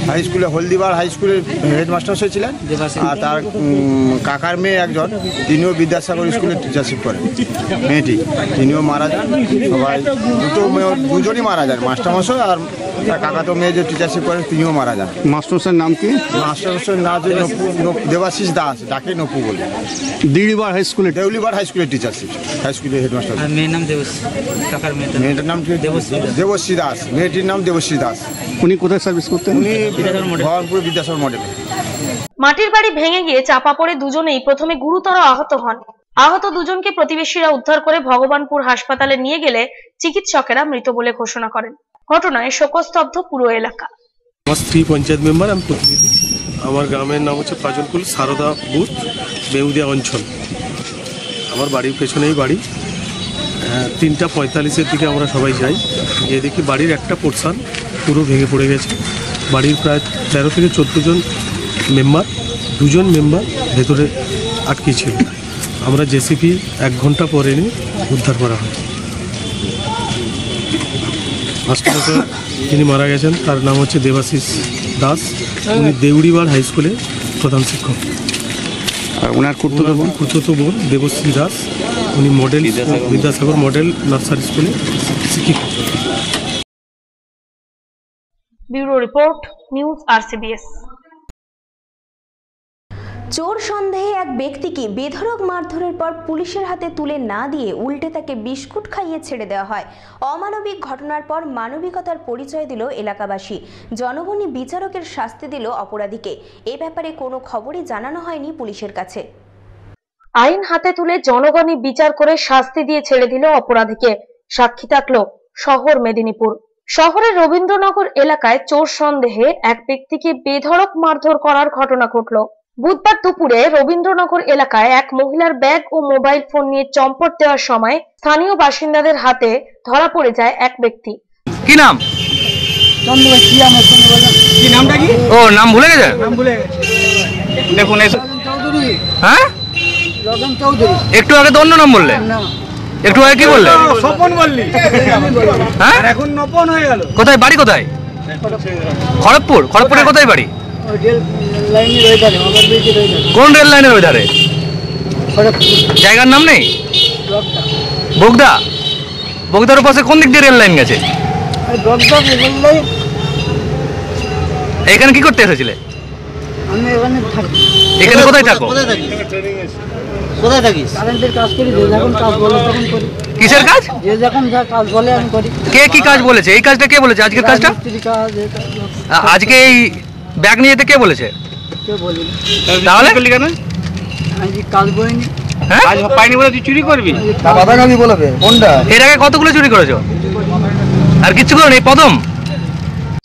হাই স্কুলে হলদিবার হাই স্কুলের হেডমাস্টার ছিলেন, আর তার কাকার মেয়ে একজন, তিনিও বিদ্যাসাগর স্কুলে টিচারশিপ করেন। মেয়েটি তিনিও মারা যান। সবাই দুজনই মারা যান, মাস্টারমশাই আর তার কাকা তো মেয়ে যে টিচারশিপ করেন তিনিও মারা যান। মাস্টারমশাইয়ের নাম কি? মাস্টারমশাইয়ের নাম দেবাশিস দাস, ডাকে নপু বলে। দেউলিবার হাই স্কুলে টিচারশিপ, হাই স্কুলের হেডমাস্টার। মেয়ের নাম দেবশ্রী, কাকার মেয়েটার নাম দেবশ্রী দাস, মেয়েটির নাম দেবশ্রী দাস। উনি কোথায় সার্ভিস করতেন? উনি ভগবানপুর বিদ্যাসাগর মডেলে। মাটির বাড়ি ভেঙে গিয়ে চাপা পড়ে দুজনেই প্রথমে গুরুতর আহত হন। আহত দুজনকে প্রতিবেশীরা উদ্ধার করে ভগবানপুর হাসপাতালে নিয়ে গেলে চিকিৎসকেরা মৃত বলে ঘোষণা করেন। ঘটনায় শোকস্তব্ধ পুরো এলাকা। আমার স্ত্রী পঞ্চায়েত মেম্বার, আমি প্রতিনিধি। আমার গ্রামের নাম হচ্ছে পাজলকুল সারদা বুথ, বেউদিয়া অঞ্চল। আমার বাড়ির পেছনেই বাড়ি। 3:45-এর দিকে আমরা সবাই যাই, গিয়ে দেখি বাড়ির একটা পোর্শন পুরো ভেঙে পড়ে গেছে। বাড়ির প্রায় 13 থেকে 14 জন মেম্বার, 2 জন মেম্বার ভেতরে আটকে ছিল। আমরা জেসিপি 1 ঘন্টা পরে নিয়ে উদ্ধার করা হয়। হাসপাতালে যিনি মারা গেছেন তার নাম হচ্ছে দেবাশিস দাস। উনি দেউড়িবার হাই স্কুলে প্রধান শিক্ষক। আর ওনার খুড়তুতো বোন দেবশ্রী দাস, উনি মডেল বিদ্যাসাগর মডেল নার্সারি স্কুলে শিক্ষিকা। Bureau report, news RCBS। চোর সন্দেহে এক ব্যক্তিকে বেধড়ক মারধরের পর পুলিশের হাতে তুলে না দিয়ে উল্টে তাকে বিস্কুট খাইয়ে ছেড়ে দেওয়া হয়। অমানবিক ঘটনার পর মানবিকতার পরিচয় দিল এলাকাবাসী। জনগণই বিচারকের শাস্তি দিল অপরাধীকে। এ ব্যাপারে কোনো খবরই জানানো হয়নি পুলিশের কাছে। আইন হাতে তুলে জনগণই বিচার করে শাস্তি দিয়ে ছেড়ে দিল অপরাধীকে। সাক্ষী থাকলো শহর মেদিনীপুর। শহরের রবীন্দ্রনগর এলাকায় চোর সন্দেহে এক ব্যক্তিকে বেধড়ক মারধর করার ঘটনা ঘটল। বুধবার দুপুরে রবীন্দ্রনগর এলাকায় এক মহিলার ব্যাগ ও মোবাইল ফোন নিয়ে চম্পট দেওয়ার সময় স্থানীয় বাসিন্দাদের হাতে ধরা পড়ে যায় এক ব্যক্তি। কি নাম? কি নামটা কি? ও নাম ভুলে গেছে? দেখুন হ্যাঁ একটু আগে তো অন্য নাম বললে, একটু আগে কি বললে? স্বপন বললি, হ্যাঁ এখন নপন হয়ে গেল। কোথায় বাড়ি? কোথায়? খড়গপুর। খড়গপুরের কোথায় বাড়ি? কোন রেল লাইনের ওই ধারে? জায়গার নাম নেই? বগদা। বগদার পাশে কোন দিক দিয়ে রেল লাইন গেছে? এখানে কি করতে এসেছিলে? এখানে কোথায় থাকো? কোথায় থাকিস? কারেন্টের কাজ করি, যে যখন কাজ বলে তখন করি। কিসের কাজ? যে যখন যা কাজ বলে আমি করি। কে কি কাজ বলেছে? এই কাজটা কে বলেছে? আজকের কাজটা? মিস্ত্রি কাজ, এই কাজ। আজকে এই ব্যাগ নিয়ে যেতে কে বলেছে? কে বলি? তাহলে কেন আমি কাজ বইনি। হ্যাঁ কাজ পাইনি বলে তুই চুরি করবি? বাবা নাকি বলবে কোনটা? এর আগে কতগুলো চুরি করেছো? আর কিচ্ছু করো নেই? প্রথম।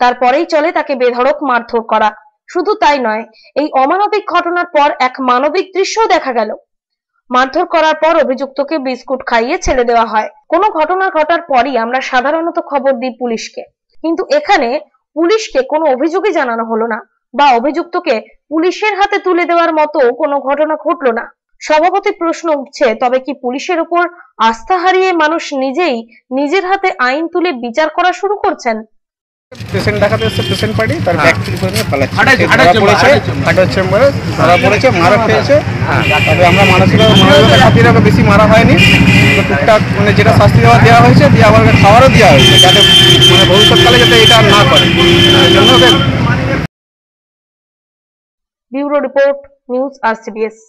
তারপরেই চলে তাকে বেধড়ক মারধর করা। শুধু তাই নয়, এই অমানবিক ঘটনার পর এক মানবিক দৃশ্যও দেখা গেল। মারধর করার পর অভিযুক্তকে বিস্কুট খাইয়ে ছেড়ে দেওয়া হয়। কোনো ঘটনা ঘটার পরই আমরা সাধারণত খবর দিই পুলিশকে, কিন্তু এখানে পুলিশকে কোনো অভিযোগই জানানো হলো না, বা অভিযুক্তকে পুলিশের হাতে তুলে দেওয়ার মতো কোনো ঘটনা ঘটলো না। স্বভাবতই প্রশ্ন উঠছে, তবে কি পুলিশের উপর আস্থা হারিয়ে মানুষ নিজেই নিজের হাতে আইন তুলে বিচার করা শুরু করছেন? পেশেন্ট দেখাতে এসছে, পেশেন্ট পার্টি তার ব্যাগ চুরি করে নিয়ে পালাচ্ছে। হার্টের চেম্বারে ধরা পড়েছে, মারা খেয়েছে। তবে আমরা মানসিকতার খাতিরে ওকে বেশি মারা হয়নি, টুকটাক মানে যেটা শাস্তি দেওয়া হয়েছে, দিয়ে আবার খাবারও দেওয়া হয়েছে, যাতে মানে ভবিষ্যৎকালে যাতে এটা না করে। এই জন্য okay. Bureau report, news RCBS।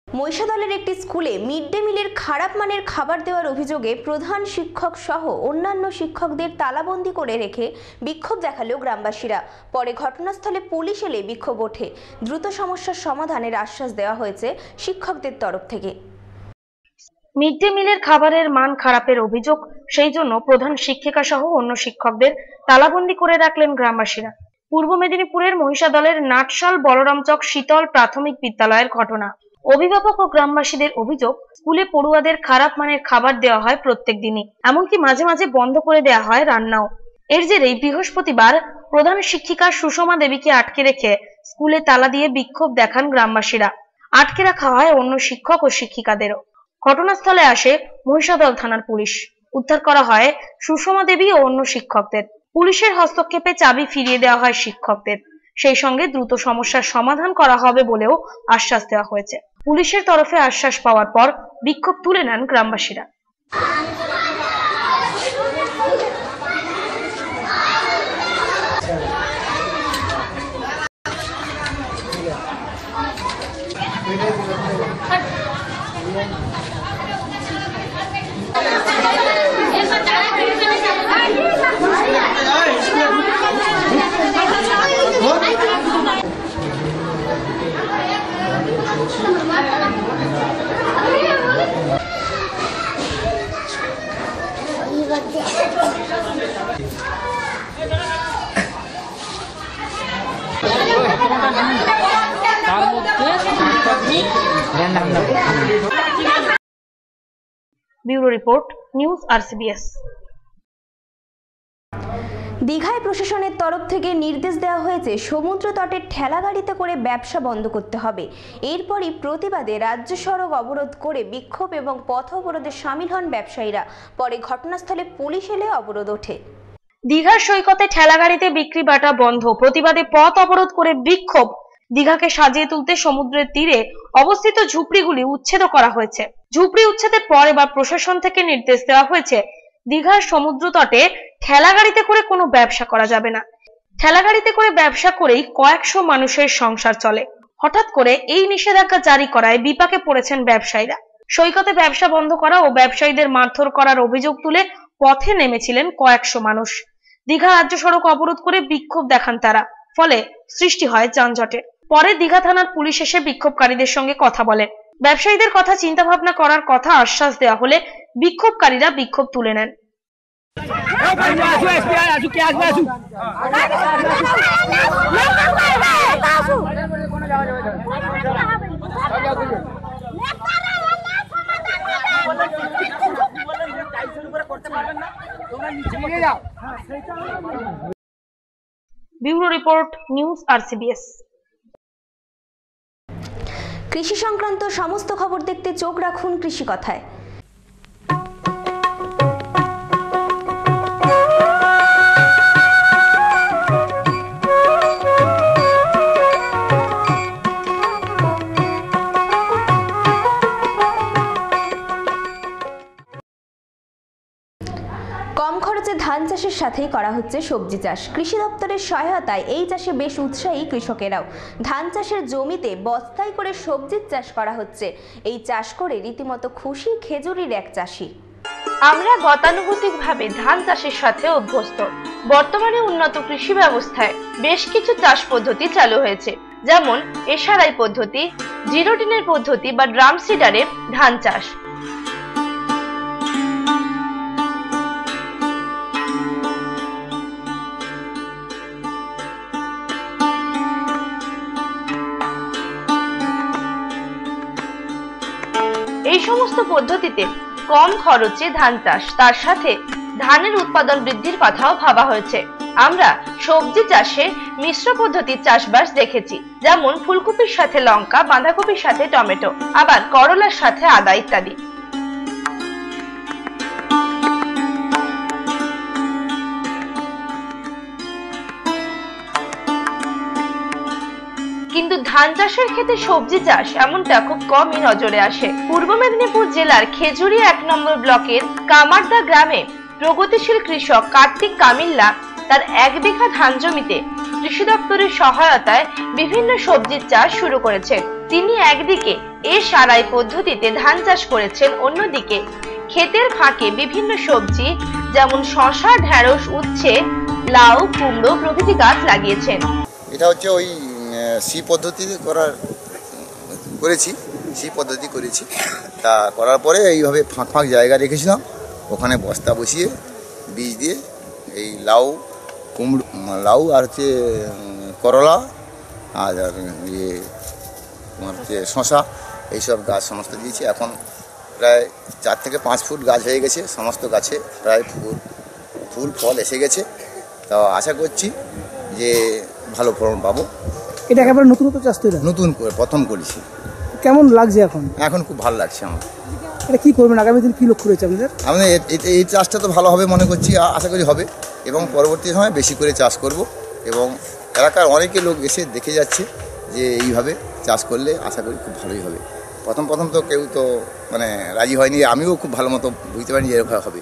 মহিষাদলের একটি স্কুলে মিড ডে মিলের খারাপ মানের খাবার দেওয়ার অভিযোগে প্রধান শিক্ষক সহ অন্যান্য শিক্ষকদের তালাবন্দি করে রেখে বিক্ষোভ দেখালো গ্রামবাসীরা। পরে ঘটনাস্থলে পুলিশ এলে বিক্ষোভ ওঠে। দ্রুত সমস্যার সমাধানের আশ্বাস দেওয়া হয়েছে শিক্ষকদের তরফ থেকে। মিড ডে মিলের খাবারের মান খারাপের অভিযোগ, সেই জন্য প্রধান শিক্ষিকা সহ অন্য শিক্ষকদের তালাবন্দি করে রাখলেন গ্রামবাসীরা। পূর্ব মেদিনীপুরের মহিষাদলের নাটশাল বলরামচক শীতল প্রাথমিক বিদ্যালয়ের ঘটনা। অভিভাবক ও গ্রামবাসীদের অভিযোগ, স্কুলে পড়ুয়াদের খারাপ মানের খাবার দেওয়া হয় প্রত্যেক দিনই, এমনকি মাঝে মাঝে বন্ধ করে দেওয়া হয় রান্নাও। এর জেরেই বৃহস্পতিবার প্রধান শিক্ষিকা সুষমা দেবীকে আটকে রেখে স্কুলে তালা দিয়ে বিক্ষোভ দেখান গ্রামবাসীরা। আটকে রাখা হয় অন্য শিক্ষক ও শিক্ষিকাদেরও। ঘটনাস্থলে আসে মহিষাদল থানার পুলিশ। উদ্ধার করা হয় সুষমা দেবী ও অন্য শিক্ষকদের। পুলিশের হস্তক্ষেপে চাবি ফিরিয়ে দেওয়া হয় শিক্ষকদের। সেই সঙ্গে দ্রুত সমস্যার সমাধান করা হবে বলেও আশ্বাস দেওয়া হয়েছে। পুলিশের তরফে আশ্বাস পাওয়ার পর বিক্ষোভ তুলে নেন গ্রামবাসীরা। Bureau report, news RCBS। দীঘায় প্রশাসনের তরফ থেকে নির্দেশ দেওয়া হয়েছে সমুদ্র তটের ঠেলা গাড়িতে করে ব্যবসা বন্ধ করতে হবে। এরপরই প্রতিবাদে রাজ্য সড়ক অবরোধ করে বিক্ষোভ এবং পথ অবরোধে সামিল হন ব্যবসায়ীরা। পরে ঘটনাস্থলে পুলিশ এলে অবরোধ ওঠে। দীঘার সৈকতে ঠেলা গাড়িতে বিক্রি বাটা বন্ধ, প্রতিবাদে পথ অবরোধ করে বিক্ষোভ। দীঘাকে সাজিয়ে তুলতে সমুদ্রের তীরে অবস্থিত ঝুপড়িগুলি উচ্ছেদ করা হয়েছে। ঝুপড়ি উচ্ছেদের পর এবার প্রশাসন থেকে নির্দেশ দেওয়া হয়েছে, দীঘার সমুদ্র তটে ঠেলা গাড়িতে করে কোনো ব্যবসা করা যাবে না। ঠেলা গাড়িতে করে ব্যবসা করেই কয়েকশো মানুষের সংসার চলে। হঠাৎ করে এই নিষেধাজ্ঞা জারি করায় বিপাকে পড়েছেন ব্যবসায়ীরা। সৈকতে ব্যবসা বন্ধ করা ও ব্যবসায়ীদের মারধর করার অভিযোগ তুলে পথে নেমেছিলেন কয়েকশো মানুষ। দীঘা রাজ্য সড়ক অবরোধ করে বিক্ষোভ দেখান তারা, ফলে সৃষ্টি হয় যানজটের। পরে দীঘা থানার পুলিশ এসে বিক্ষোভকারীদের সঙ্গে কথা বলে। ব্যবসায়ীদের কথা চিন্তা ভাবনা করার কথা আশ্বাস দেওয়া হলে বিক্ষোভকারীরা বিক্ষোভ তুলে নেন। Bureau report, news RCBS। কৃষি সংক্রান্ত সমস্ত খবর দেখতে চোখ রাখুন কৃষি কথায়। কম খরচে ধান চাষের সাথেই করা হচ্ছে সবজি চাষ। কৃষি দপ্তরের সহায়তায় এই চাষে বেশ উৎসাহী কৃষকেরাও। ধান চাষের জমিতে বস্তায় করে সবজির চাষ করা হচ্ছে। এই চাষ করে রীতিমতো খুশি খেজুরির এক চাষি। আমরা গতানুগতিকভাবে ধান চাষের সাথে অভ্যস্ত। বর্তমানে উন্নত কৃষি ব্যবস্থায় বেশ কিছু চাষ পদ্ধতি চালু হয়েছে, যেমন এসআরআই পদ্ধতি, জিরো টিনের পদ্ধতি বা ড্রাম সিডারে ধান চাষ। এই সমস্ত পদ্ধতিতে কম খরচে ধান চাষ, তার সাথে ধানের উৎপাদন বৃদ্ধির কথাও ভাবা হয়েছে। আমরা সবজি চাষে মিশ্র পদ্ধতির চাষবাস দেখেছি, যেমন ফুলকপির সাথে লঙ্কা, বাঁধাকপির সাথে টমেটো, আবার করলার সাথে আদা ইত্যাদি। কিন্তু ধান চাষের ক্ষেত্রে সবজি চাষ এমনটা খুব কমই নজরে আসে। পূর্ব মেদিনীপুর জেলার খেজুরি 1 নম্বর ব্লকের কামারদা গ্রামে প্রগতিশীল কৃষক কার্তিক কামিল্লা তার 1 বিঘা ধান জমিতে কৃষি দপ্তরের সহায়তায় বিভিন্ন সবজির চাষ শুরু করেছেন। তিনি একদিকে এসআরআই পদ্ধতিতে ধান চাষ করেছেন, অন্যদিকে ক্ষেতের ফাঁকে বিভিন্ন সবজি যেমন শসা, ঢেঁড়স, উচ্ছে, লাউ, কুমড়ো প্রভৃতি গাছ লাগিয়েছেন। এটা হচ্ছে ওই সি পদ্ধতিতে করেছি। তা করার পরে এইভাবে ফাঁক ফাঁক জায়গা রেখেছিলাম, ওখানে বস্তা বসিয়ে বীজ দিয়ে এই লাউ আর হচ্ছে করলা আর ইয়ে তোমার হচ্ছে শসা, এইসব গাছ সমস্ত দিয়েছি। এখন প্রায় 4 থেকে 5 ফুট গাছ হয়ে গেছে, সমস্ত গাছে প্রায় ফুল ফল এসে গেছে। তা আশা করছি যে ভালো ফলন পাবো। এটা একেবারে নতুনত্ব চাষ তো? নতুন করে প্রথম করেছি। কেমন লাগছে এখন? এখন খুব ভালো লাগছে আমার। এটা কি করবেন আগামী দিন, কি লক্ষ্য রয়েছে আপনাদের? আমাদের এই চাষটা তো ভালো হবে মনে করছি, আশা করি হবে, এবং পরবর্তী সময় বেশি করে চাষ করব। এবং এলাকার অনেকে লোক এসে দেখে যাচ্ছে যে এইভাবে চাষ করলে আশা করি খুব ভালোই হবে। প্রথম তো কেউ তো মানে রাজি হয়নি, আমিও খুব ভালো মতো বুঝতে পারিনি এরকম হবে।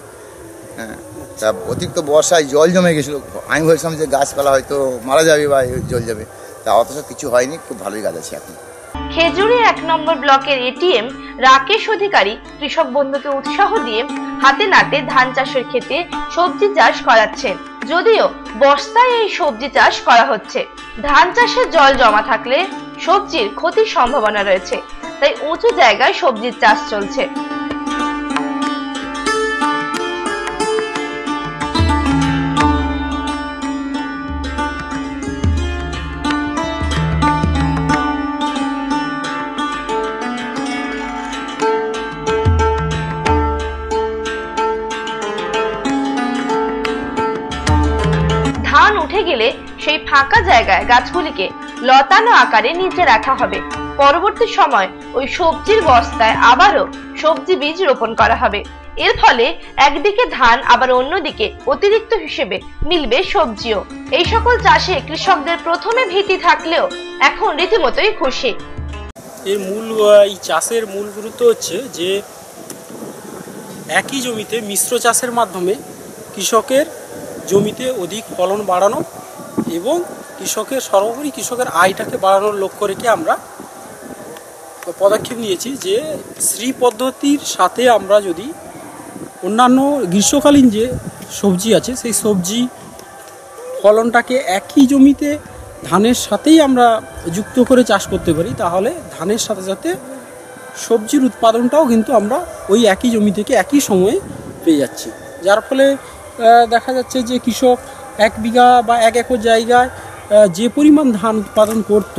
হ্যাঁ, তা অতিরিক্ত বর্ষায় জল জমে গেছিলো, আমি ভাবছিলাম যে গাছপালা হয়তো মারা যাবে বা জল যাবে, তা অথচ কিছু হয়নি, খুব ভালোই গাছ আছে এখন। খেজুরি 1 নম্বর ব্লকের এটিএম রাকেশ অধিকারী কৃষক বন্ধুকে উৎসাহ দিয়ে হাতে নাতে ধান চাষের ক্ষেত্রে সবজি চাষ করাচ্ছেন। যদিও বস্তায় এই সবজি চাষ করা হচ্ছে, ধান চাষে জল জমা থাকলে সবজির ক্ষতির সম্ভাবনা রয়েছে, তাই উঁচু জায়গায় সবজির চাষ চলছে। ধান উঠে গেলে সেই ফাঁকা জায়গায় গাছগুলিকে লতানো আকারে নিচে রাখা হবে। পরবর্তী সময় ওই সবজির বস্তায় আবারও সবজি বীজ রোপণ করা হবে। এর ফলে একদিকে ধান, আবার অন্যদিকে অতিরিক্ত হিসেবে মিলবে সবজিও। এই সকল চাষে কৃষকদের প্রথমে ভীতি থাকলেও এখন রীতিমতোই খুশি। এই চাষের মূল গুরুত্ব হচ্ছে যে একই জমিতে মিশ্র চাষের মাধ্যমে কৃষকের জমিতে অধিক ফলন বাড়ানো এবং সর্বোপরি কৃষকের আয়টাকে বাড়ানোর লক্ষ্য রেখে আমরা পদক্ষেপ নিয়েছি যে শ্রী পদ্ধতির সাথে আমরা যদি অন্যান্য গ্রীষ্মকালীন যে সবজি আছে সেই সবজি ফলনটাকে একই জমিতে ধানের সাথেই আমরা যুক্ত করে চাষ করতে পারি, তাহলে ধানের সাথে সাথে সবজির উৎপাদনটাও কিন্তু আমরা ওই একই জমি থেকে একই সময়ে পেয়ে যাচ্ছি। যার ফলে দেখা যাচ্ছে যে কৃষক 1 বিঘা বা 1 একর জায়গায় যে পরিমাণ ধান উৎপাদন করত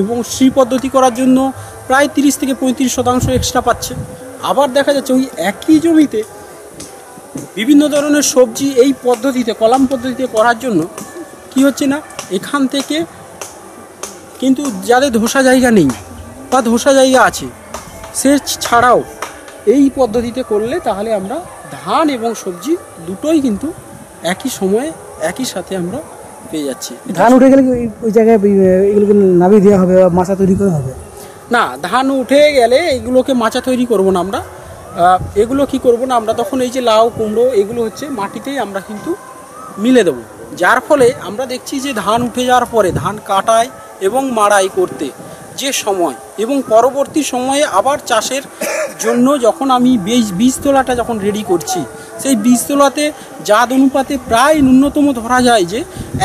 এবং শ্রী পদ্ধতি করার জন্য প্রায় 30 থেকে 35% এক্সট্রা পাচ্ছে। আবার দেখা যাচ্ছে ওই একই জমিতে বিভিন্ন ধরনের সবজি এই পদ্ধতিতে, কলাম পদ্ধতিতে করার জন্য কি হচ্ছে না, এখান থেকে কিন্তু যাদের ধসা জায়গা নেই বা ধসা জায়গা আছে, সেচ ছাড়াও এই পদ্ধতিতে করলে তাহলে আমরা ধান এবং সবজি দুটোই কিন্তু একই সময়ে একই সাথে আমরা পেয়ে যাচ্ছি। ধান উঠে গেলে ওই জায়গায় এগুলোকে নামিয়ে দেওয়া হবে বা মাচা তৈরি করা হবে? না, ধান উঠে গেলে এগুলোকে মাচা তৈরি করব না আমরা। এগুলো কি করব না আমরা, তখন এই যে লাউ কুমড়ো এগুলো হচ্ছে মাটিতেই আমরা কিন্তু মিলে দেবো, যার ফলে আমরা দেখছি যে ধান উঠে যাওয়ার পরে ধান কাটাই এবং মাড়াই করতে যে সময় এবং পরবর্তী সময়ে আবার চাষের জন্য যখন আমি বীজতলাটা যখন রেডি করছি, সেই বীজতলাতে জাত অনুপাতে প্রায় ন্যূনতম ধরা যায় যে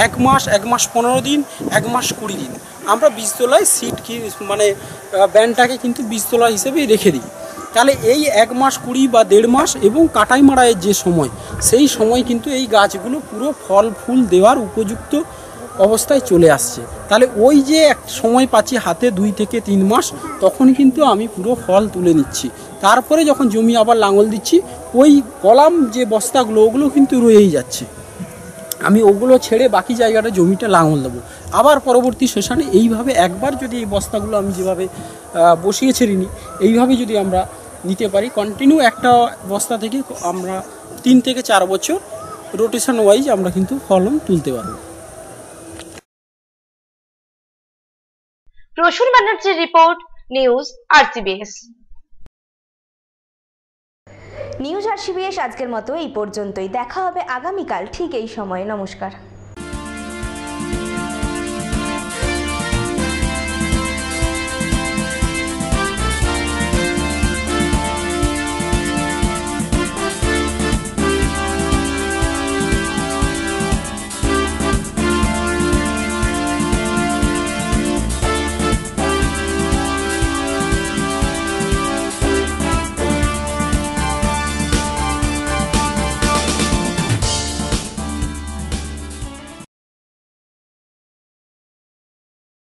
1 মাস 1 মাস 15 দিন 1 মাস 20 দিন আমরা বীজতলায় সিড কি মানে ব্যান্ডটাকে কিন্তু বীজতলা হিসেবেই রেখে দিই। তাহলে এই 1 মাস 20 বা 1.5 মাস এবং কাটাই মাড়াইয়ের যে সময়, সেই সময় কিন্তু এই গাছগুলো পুরো ফল ফুল দেওয়ার উপযুক্ত অবস্থায় চলে আসছে। তাহলে ওই যে সময় পাচ্ছি হাতে 2 থেকে 3 মাস, তখন কিন্তু আমি পুরো ফল তুলে নিচ্ছি। তারপরে যখন জমি আবার লাঙল দিচ্ছি, ওই কলাম যে বস্তাগুলো ওগুলো কিন্তু রয়েই যাচ্ছে, আমি ওগুলো ছেড়ে বাকি জায়গাটা জমিটা লাঙল দেবো। আবার পরবর্তী সেশনে এইভাবে একবার যদি এই বস্তাগুলো আমি যেভাবে বসিয়ে ছেড়ে নিই, এইভাবে যদি আমরা নিতে পারি কন্টিনিউ একটা বস্তা থেকে আমরা 3 থেকে 4 বছর রোটেশন ওয়াইজ আমরা কিন্তু ফলন তুলতে পারবো। প্রসূন ব্যানার্জির রিপোর্ট, নিউজ আরসিবিএস। নিউজ আরসিবিএস আজকের মতো এই পর্যন্তই। দেখা হবে আগামীকাল ঠিক এই সময়ে। নমস্কার।